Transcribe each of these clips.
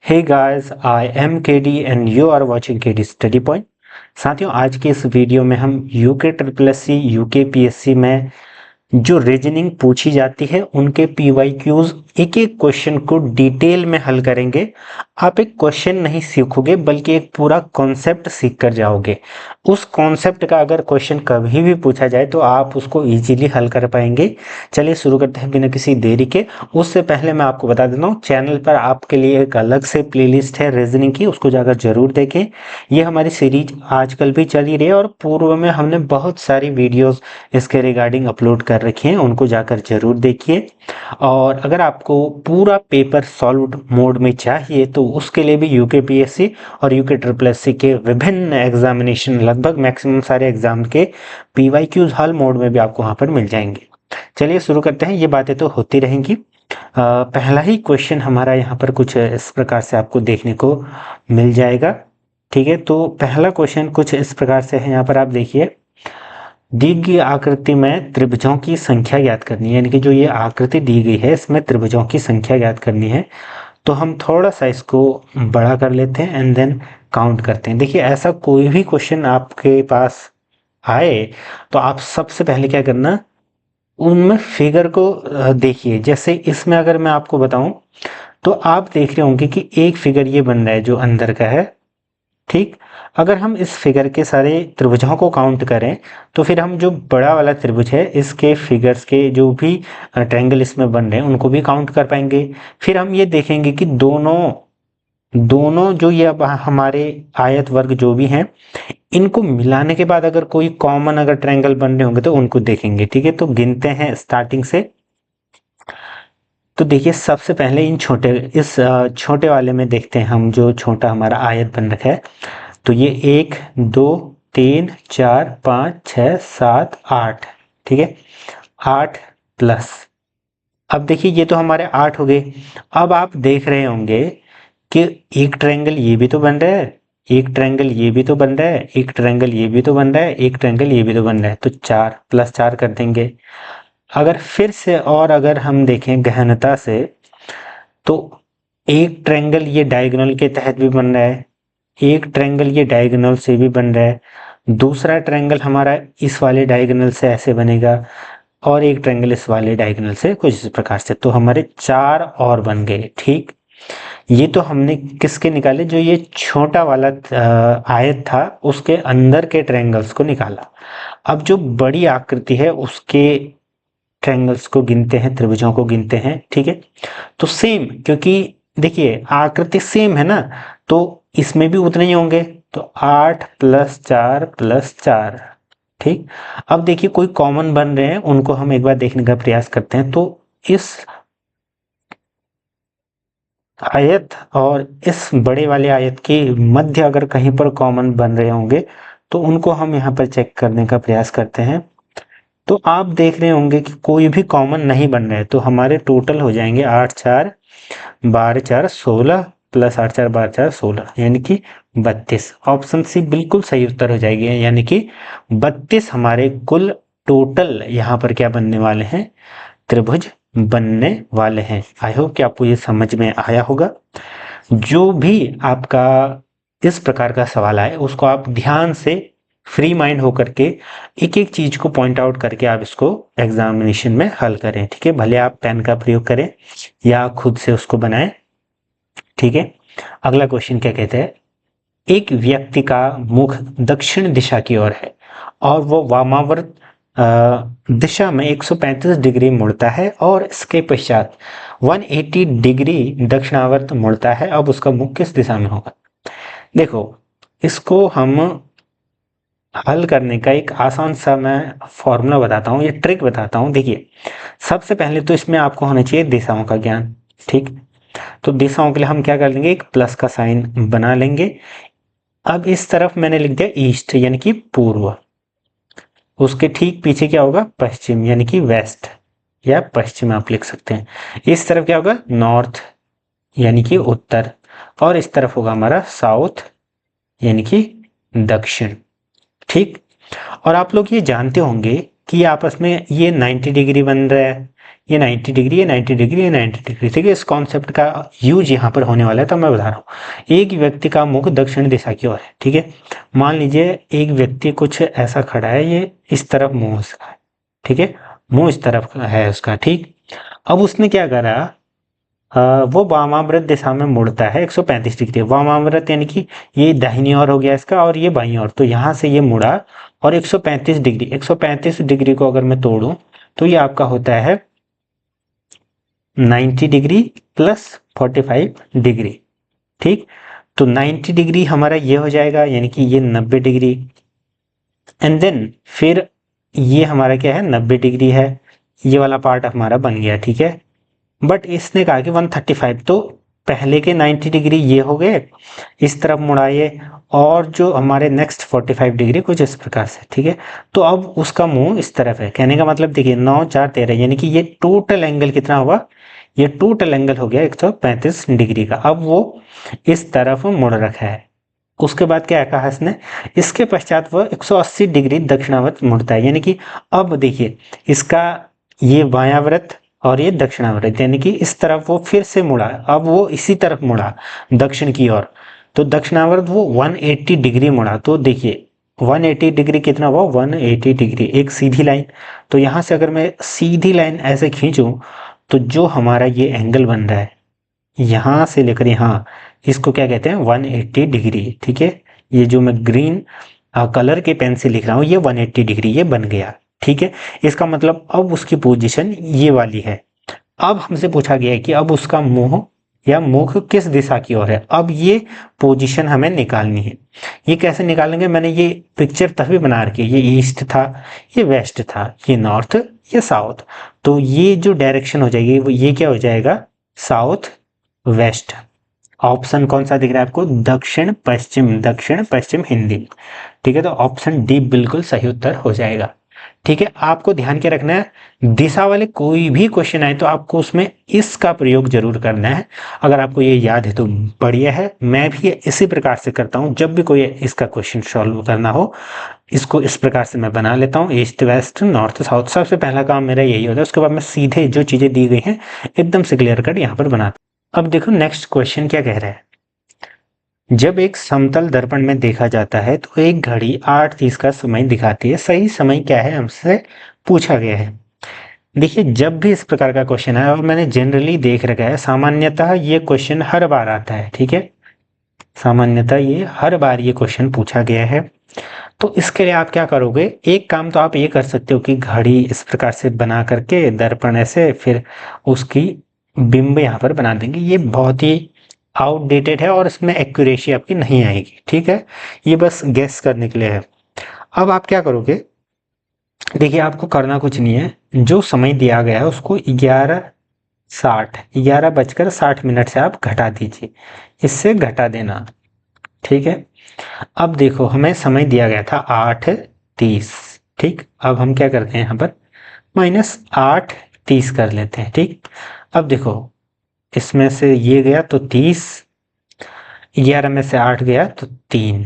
Hey guys, I am KD and you are watching KD Study Point। साथियों, आज के इस वीडियो में हम UK triple S C UK PSC में जो रीजनिंग पूछी जाती है उनके पीवाईक्यूज एक एक क्वेश्चन को डिटेल में हल करेंगे। आप एक क्वेश्चन नहीं सीखोगे बल्कि एक पूरा कॉन्सेप्ट सीख कर जाओगे। उस कॉन्सेप्ट का अगर क्वेश्चन कभी भी पूछा जाए तो आप उसको इजीली हल कर पाएंगे। चलिए शुरू करते हैं बिना किसी देरी के। उससे पहले मैं आपको बता देता हूँ, चैनल पर आपके लिए एक अलग से प्लेलिस्ट है रीजनिंग की, उसको जाकर जरूर देखें। ये हमारी सीरीज आजकल भी चली रही है और पूर्व में हमने बहुत सारी वीडियोस इसके रिगार्डिंग अपलोड कर रखी हैं, उनको जाकर जरूर देखिए। और अगर आपको पूरा पेपर सॉल्व मोड में चाहिए तो उसके लिए भी यूके पीएससी और यूके ट्रिपल एससी के विभिन्न एग्जामिनेशन, लगभग मैक्सिमम सारे एग्जाम के पीवाईक्यूज हल मोड में भी आपको वहां पर मिल जाएंगे। चलिए शुरू करते हैं, ये बातें तो होती रहेंगी। पहला ही क्वेश्चन हमारा यहाँ पर कुछ इस प्रकार से आपको देखने को मिल जाएगा। ठीक है, तो पहला क्वेश्चन कुछ इस प्रकार से है, यहाँ पर आप देखिए। दी गई आकृति में त्रिभुजों की संख्या ज्ञात करनी है, यानी कि जो ये आकृति दी गई है इसमें त्रिभुजों की संख्या ज्ञात करनी है। तो हम थोड़ा सा इसको बड़ा कर लेते हैं एंड देन काउंट करते हैं। देखिए, ऐसा कोई भी क्वेश्चन आपके पास आए तो आप सबसे पहले क्या करना, उनमें फिगर को देखिए। जैसे इसमें अगर मैं आपको बताऊं तो आप देख रहे होंगे कि एक फिगर ये बन रहा है जो अंदर का है। ठीक, अगर हम इस फिगर के सारे त्रिभुजों को काउंट करें तो फिर हम जो बड़ा वाला त्रिभुज है इसके फिगर्स के जो भी ट्रायंगल इसमें बन रहे हैं उनको भी काउंट कर पाएंगे। फिर हम ये देखेंगे कि दोनों दोनों जो ये अब हमारे आयत वर्ग जो भी हैं इनको मिलाने के बाद अगर कोई कॉमन अगर ट्रायंगल बन रहे होंगे तो उनको देखेंगे। ठीक है, तो गिनते हैं स्टार्टिंग से। तो देखिए, सबसे पहले इस छोटे वाले में देखते हैं हम, जो छोटा हमारा आयत बन रखा है। तो ये 1 2 3 4 5 6 7 8। ठीक है, 8 प्लस। अब देखिए, ये तो हमारे 8 हो गए। अब आप देख रहे होंगे कि एक ट्रायंगल ये भी तो बन रहा है, एक ट्रायंगल ये भी तो बन रहा है, एक ट्रायंगल ये भी तो बन रहा है, एक ट्रायंगल ये भी तो बन रहा है। तो 4 प्लस 4 कर देंगे। अगर फिर से और अगर हम देखें गहनता से तो एक ट्रायंगल ये डायगोनल के तहत भी बन रहा है, एक ट्रायंगल ये डायगोनल से भी बन रहा है, दूसरा ट्रायंगल हमारा इस वाले डायगोनल से ऐसे बनेगा और एक ट्रायंगल इस वाले डायगोनल से कुछ इस प्रकार से। तो हमारे 4 और बन गए। ठीक, ये तो हमने किसके निकाले, जो ये छोटा वाला आयत था उसके अंदर के ट्रायंगल्स को निकाला। अब जो बड़ी आकृति है उसके ट्रायंगल्स को गिनते हैं, त्रिभुजों को गिनते हैं। ठीक है, तो सेम, क्योंकि देखिए आकृति सेम है ना, तो इसमें भी उतने ही होंगे। तो 8 प्लस 4 प्लस 4। ठीक, अब देखिए कोई कॉमन बन रहे हैं, उनको हम एक बार देखने का प्रयास करते हैं। तो इस आयत और इस बड़े वाले आयत के मध्य अगर कहीं पर कॉमन बन रहे होंगे तो उनको हम यहाँ पर चेक करने का प्रयास करते हैं। तो आप देख रहे होंगे कि कोई भी कॉमन नहीं बन रहा है, तो हमारे टोटल हो जाएंगे 8 4 12 4 16 प्लस 8 4 12 4 16, यानी कि 32। ऑप्शन सी बिल्कुल सही उत्तर हो जाएगी, यानी कि 32 हमारे कुल टोटल यहाँ पर क्या बनने वाले हैं, त्रिभुज बनने वाले हैं। आई होप कि आपको ये समझ में आया होगा। जो भी आपका इस प्रकार का सवाल आए उसको आप ध्यान से फ्री माइंड होकर के एक एक चीज को पॉइंट आउट करके आप इसको एग्जामिनेशन में हल करें। ठीक है, भले आप पेन का प्रयोग करें या खुद से उसको बनाएं। ठीक है, अगला क्वेश्चन क्या कहते हैं, एक व्यक्ति का मुख दक्षिण दिशा की ओर है और वो वामावर्त दिशा में 135 डिग्री मुड़ता है और इसके पश्चात 180 डिग्री दक्षिणावर्त मुड़ता है। अब उसका मुख किस दिशा में होगा। देखो, इसको हम हल करने का एक आसान सा मैं फॉर्मूला बताता हूँ, ये ट्रिक बताता हूँ। देखिए, सबसे पहले तो इसमें आपको होना चाहिए दिशाओं का ज्ञान। ठीक, तो दिशाओं के लिए हम क्या कर लेंगे, एक प्लस का साइन बना लेंगे। अब इस तरफ मैंने लिख दिया ईस्ट, यानी कि पूर्व। उसके ठीक पीछे क्या होगा, पश्चिम, यानी कि वेस्ट या पश्चिम आप लिख सकते हैं। इस तरफ क्या होगा, नॉर्थ, यानी कि उत्तर। और इस तरफ होगा हमारा साउथ, यानी कि दक्षिण। ठीक, और आप लोग ये जानते होंगे कि आपस में ये 90 डिग्री बन रहा है, ये 90 डिग्री, ये 90 डिग्री, ये 90 डिग्री। ठीक है, इस कॉन्सेप्ट का यूज यहाँ पर होने वाला है, तो मैं बता रहा हूँ। एक व्यक्ति का मुख दक्षिण दिशा की ओर है। ठीक है, मान लीजिए एक व्यक्ति कुछ ऐसा खड़ा है, ये इस तरफ मुंह उसका है। ठीक है, मुंह इस तरफ है उसका। ठीक, अब उसने क्या करा, वो वामाव्रत दिशा में मुड़ता है 135 डिग्री। वामाव्रत यानी कि ये दाहिनी ओर हो गया इसका, और ये बाईं ओर, तो यहाँ से ये मुड़ा और 135 डिग्री, 135 डिग्री को अगर मैं तोड़ूं तो ये आपका होता है 90 डिग्री प्लस 45 डिग्री। ठीक, तो 90 डिग्री हमारा ये हो जाएगा, यानी कि ये 90 डिग्री, एंड देन फिर ये हमारा क्या है, 90 डिग्री है, ये वाला पार्ट हमारा बन गया। ठीक है, बट इसने कहा कि 135, तो पहले के 90 डिग्री ये हो गए, इस तरफ मुड़ाइए, और जो हमारे नेक्स्ट 45 डिग्री कुछ इस प्रकार से। ठीक है, तो अब उसका मुंह इस तरफ है। कहने का मतलब देखिए 9 4 13, यानी कि ये टोटल एंगल कितना हुआ, ये टोटल एंगल हो गया 135 डिग्री का। अब वो इस तरफ मुड़ रखा है। उसके बाद क्या कहा इसने, इसके पश्चात वह 180 डिग्री दक्षिणावर्त मुड़ता है। यानी कि अब देखिए इसका ये बायाव्रत और ये दक्षिणावर्त, यानी कि इस तरफ वो फिर से मुड़ा, अब वो इसी तरफ मुड़ा दक्षिण की ओर, तो दक्षिणावर्त वो 180 डिग्री मुड़ा। तो देखिए 180 डिग्री कितना हुआ, 180 डिग्री एक सीधी लाइन। तो यहाँ से अगर मैं सीधी लाइन ऐसे खींचूं तो जो हमारा ये एंगल बन रहा है यहाँ से लेकर यहाँ, इसको क्या कहते हैं, 180 डिग्री। ठीक है, ये जो मैं ग्रीन कलर के पेन से लिख रहा हूँ, ये 180 डिग्री ये बन गया। ठीक है, इसका मतलब अब उसकी पोजीशन ये वाली है। अब हमसे पूछा गया है कि अब उसका मुंह या मुख किस दिशा की ओर है। अब ये पोजीशन हमें निकालनी है। ये कैसे निकालेंगे, मैंने ये पिक्चर तभी बना रखी है, ये ईस्ट था, ये वेस्ट था, ये नॉर्थ, ये साउथ। तो ये जो डायरेक्शन हो जाएगी वो ये क्या हो जाएगा, साउथ वेस्ट। ऑप्शन कौन सा दिख रहा है आपको, दक्षिण पश्चिम, दक्षिण पश्चिम हिंदी। ठीक है, तो ऑप्शन डी बिल्कुल सही उत्तर हो जाएगा। ठीक है, आपको ध्यान के रखना है, दिशा वाले कोई भी क्वेश्चन आए तो आपको उसमें इसका प्रयोग जरूर करना है। अगर आपको ये याद है तो बढ़िया है, मैं भी इसी प्रकार से करता हूँ। जब भी कोई इसका क्वेश्चन सॉल्व करना हो, इसको इस प्रकार से मैं बना लेता हूँ, ईस्ट वेस्ट नॉर्थ साउथ। सबसे पहला काम मेरा यही होता है, उसके बाद मैं सीधे जो चीजें दी गई हैं एकदम से क्लियर कट यहाँ पर बनाता हूँ। अब देखो नेक्स्ट क्वेश्चन क्या कह रहा है, जब एक समतल दर्पण में देखा जाता है तो एक घड़ी 8:30 का समय दिखाती है, सही समय क्या है हमसे पूछा गया है। देखिए जब भी इस प्रकार का क्वेश्चन है, और मैंने जनरली देख रखा है, सामान्यतः ये क्वेश्चन हर बार आता है। ठीक है, सामान्यतः ये हर बार ये क्वेश्चन पूछा गया है। तो इसके लिए आप क्या करोगे, एक काम तो आप ये कर सकते हो कि घड़ी इस प्रकार से बना करके दर्पण ऐसे, फिर उसकी बिंब यहाँ पर बना देंगे। ये बहुत ही आउटडेटेड है और इसमें एक्यूरेसी आपकी नहीं आएगी। ठीक है, ये बस गेस करने के लिए है। अब आप क्या करोगे, देखिए आपको करना कुछ नहीं है, जो समय दिया गया है उसको 11:60 से आप घटा दीजिए, इससे घटा देना। ठीक है, अब देखो हमें समय दिया गया था 8:30। ठीक, अब हम क्या करते हैं यहाँ पर -8:30 कर लेते हैं। ठीक, अब देखो इसमें से ये गया तो 30, 11 में से 8 गया तो 3।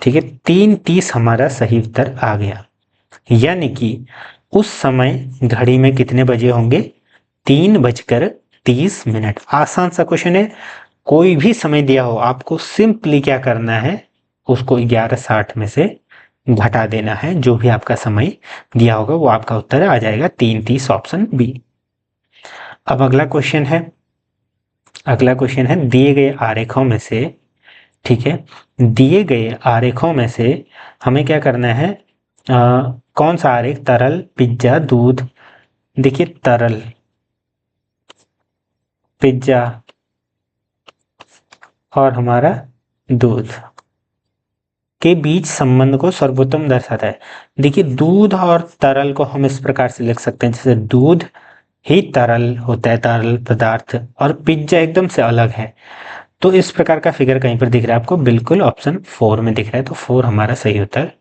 ठीक है, 3:30 हमारा सही उत्तर आ गया। यानी कि उस समय घड़ी में कितने बजे होंगे, 3:30। आसान सा क्वेश्चन है, कोई भी समय दिया हो आपको सिंपली क्या करना है, उसको 11:60 में से घटा देना है। जो भी आपका समय दिया होगा वो आपका उत्तर आ जाएगा 3:30, ऑप्शन बी। अब अगला क्वेश्चन है, दिए गए आरेखों में से, ठीक है, दिए गए आरेखों में से हमें क्या करना है, कौन सा आरेख तरल, पिज्जा, दूध। देखिए तरल, पिज्जा और हमारा दूध के बीच संबंध को सर्वोत्तम दर्शाता है। देखिए दूध और तरल को हम इस प्रकार से लिख सकते हैं, जैसे दूध ही तरल होता है, तरल पदार्थ, और पिज्जा एकदम से अलग है। तो इस प्रकार का फिगर कहीं पर दिख रहा है आपको, बिल्कुल ऑप्शन 4 में दिख रहा है, तो 4 हमारा सही उत्तर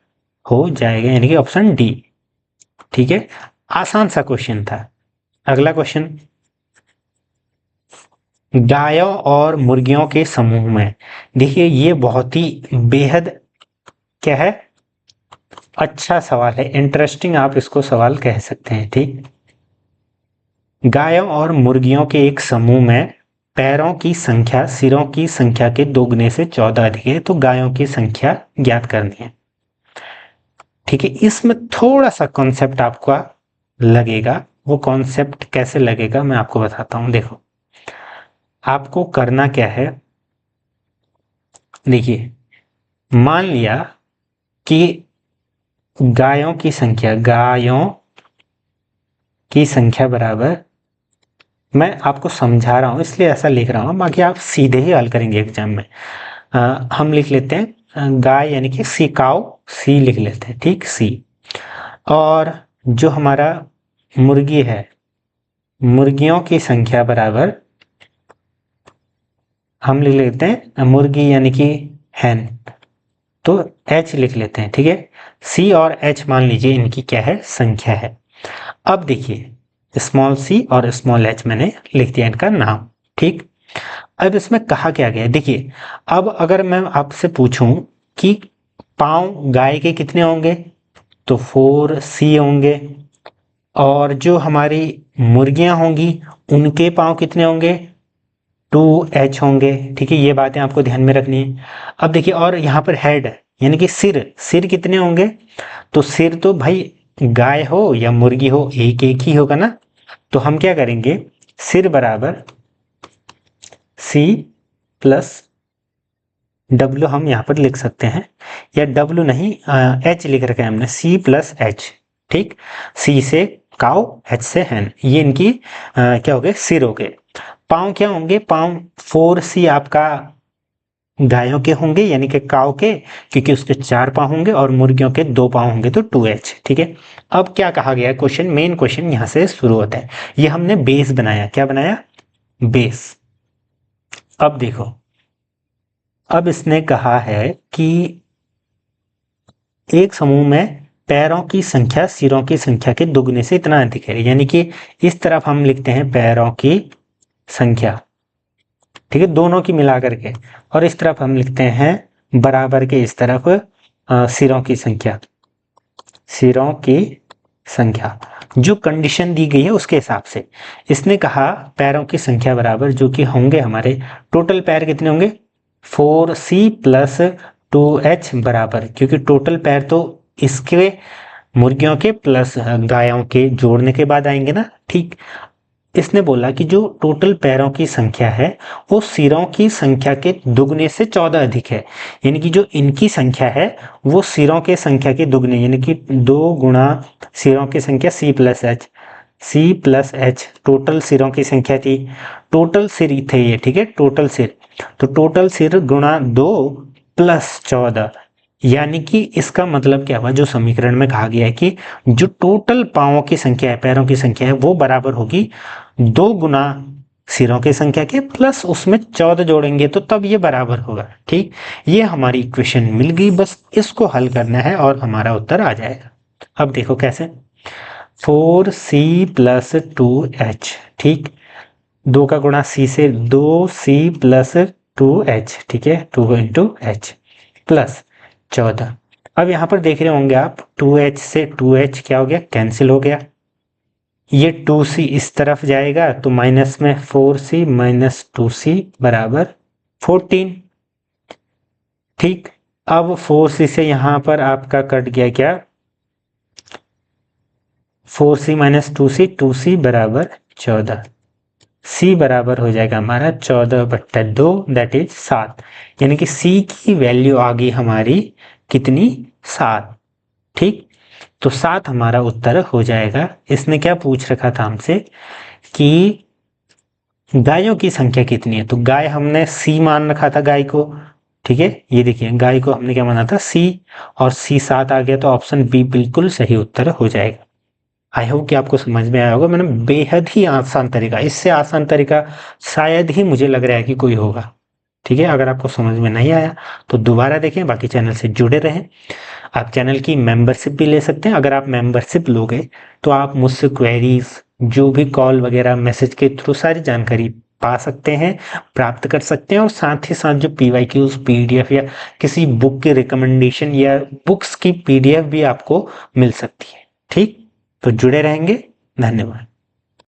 हो जाएगा, यानी कि ऑप्शन डी। ठीक है, आसान सा क्वेश्चन था। अगला क्वेश्चन, गायों और मुर्गियों के समूह में, देखिए ये बहुत ही बेहद क्या है, अच्छा सवाल है, इंटरेस्टिंग आप इसको सवाल कह सकते हैं। ठीक, गायों और मुर्गियों के एक समूह में पैरों की संख्या सिरों की संख्या के दोगुने से 14 अधिक है, तो गायों की संख्या ज्ञात करनी है। ठीक है, इसमें थोड़ा सा कॉन्सेप्ट आपको लगेगा, वो कॉन्सेप्ट कैसे लगेगा मैं आपको बताता हूं। देखो, आपको करना क्या है, देखिए मान लिया कि गायों की संख्या बराबर, मैं आपको समझा रहा हूं इसलिए ऐसा लिख रहा हूं, बाकी आप सीधे ही हल करेंगे एग्जाम में। हम लिख लेते हैं गाय यानी कि सी, काउ, सी लिख लेते हैं, ठीक, सी। और जो हमारा मुर्गी है, मुर्गियों की संख्या बराबर हम लिख लेते हैं मुर्गी यानी कि हैन, तो एच लिख लेते हैं, ठीक है। सी और एच मान लीजिए इनकी क्या है, संख्या है। अब देखिए स्मॉल सी और स्मॉल एच मैंने लिख दिया इनका नाम, ठीक। अब इसमें कहा क्या गया है, देखिए अब अगर मैं आपसे पूछूं कि पांव गाय के कितने होंगे, तो 4C होंगे, और जो हमारी मुर्गियां होंगी उनके पांव कितने होंगे, 2H होंगे, ठीक है। ये बातें आपको ध्यान में रखनी है। अब देखिए, और यहाँ पर हेड यानी कि सिर, सिर कितने होंगे, तो सिर तो भाई गाय हो या मुर्गी हो एक एक ही होगा ना, तो हम क्या करेंगे, सिर बराबर C प्लस W हम यहाँ पर लिख सकते हैं, या W नहीं, H लिख रखा है हमने, C प्लस H, ठीक। C से काउ, H से हैन, ये इनकी क्या हो गए, सिर हो गए। पाँव क्या होंगे, पाँव 4C आपका गायों के होंगे यानी कि काउ के, क्योंकि उसके 4 पाँव होंगे, और मुर्गियों के 2 पाँव होंगे, तो 2H, ठीक है। अब क्या कहा गया है, क्वेश्चन, मेन क्वेश्चन यहाँ से शुरू होता है। ये हमने बेस बनाया, क्या बनाया, बेस। अब देखो, अब इसने कहा है कि एक समूह में पैरों की संख्या सिरों की संख्या के दुगने से इतना अधिक है, यानी कि इस तरफ हम लिखते हैं पैरों की संख्या, ठीक है, दोनों की मिला करके, और इस तरफ हम लिखते हैं बराबर के इस तरफ सिरों की संख्या, सिरों की संख्या जो कंडीशन दी गई है उसके हिसाब से। इसने कहा पैरों की संख्या बराबर, जो कि होंगे हमारे टोटल पैर कितने होंगे, 4C प्लस 2H बराबर, क्योंकि टोटल पैर तो इसके मुर्गियों के प्लस गायों के जोड़ने के बाद आएंगे ना, ठीक। इसने बोला कि जो टोटल पैरों की संख्या है वो सिरों की संख्या के दुगने से 14 अधिक है, यानी कि जो इनकी संख्या है वो सिरों के संख्या के दुगने, यानी कि 2 गुणा सिरों की संख्या C plus H, C plus H total सिरों की संख्या थी, टोटल सिर थे ये, ठीक है, टोटल सिर, तो टोटल सिर गुणा 2 प्लस 14, यानी कि इसका मतलब क्या हुआ, जो समीकरण में कहा गया है कि जो टोटल पांवों की संख्या है, पैरों की संख्या है, वो बराबर होगी 2 गुना सिरों की संख्या के प्लस उसमें 14 जोड़ेंगे, तो तब ये बराबर होगा, ठीक। ये हमारी इक्वेशन मिल गई, बस इसको हल करना है और हमारा उत्तर आ जाएगा। अब देखो कैसे, 4C प्लस 2H, ठीक, 2 का गुणा C से 2C प्लस 2H, ठीक है, 2 इंटू H प्लस 14। अब यहां पर देख रहे होंगे आप 2H से 2H क्या हो गया, कैंसिल हो गया, ये 2C इस तरफ जाएगा, तो माइनस में 4C माइनस 2C बराबर 14, ठीक। अब 4C से यहां पर आपका कट गया क्या, 4C माइनस 2C, 2C बराबर 14, C बराबर हो जाएगा हमारा 14/2, दैट इज 7, यानी कि C की वैल्यू आ गई हमारी कितनी, 7, ठीक। तो 7 हमारा उत्तर हो जाएगा। इसने क्या पूछ रखा था हमसे कि गायों की संख्या कितनी है, तो गाय हमने C मान रखा था गाय को, ठीक है, ये देखिए गाय को हमने क्या माना था, C, और C 7 आ गया, तो ऑप्शन बी बिल्कुल सही उत्तर हो जाएगा। आई होप कि आपको समझ में आया होगा, मैंने बेहद ही आसान तरीका, इससे आसान तरीका शायद ही मुझे लग रहा है कि कोई होगा, ठीक है। अगर आपको समझ में नहीं आया तो दोबारा देखें, बाकी चैनल से जुड़े रहें। आप चैनल की मेंबरशिप भी ले सकते हैं, अगर आप मेंबरशिप लोगे तो आप मुझसे क्वेरीज, जो भी कॉल वगैरह मैसेज के थ्रू सारी जानकारी पा सकते हैं, प्राप्त कर सकते हैं, और साथ ही साथ जो PYQs, PDF या किसी बुक की रिकमेंडेशन या बुक्स की PDF भी आपको मिल सकती है, ठीक। तो जुड़े रहेंगे, धन्यवाद।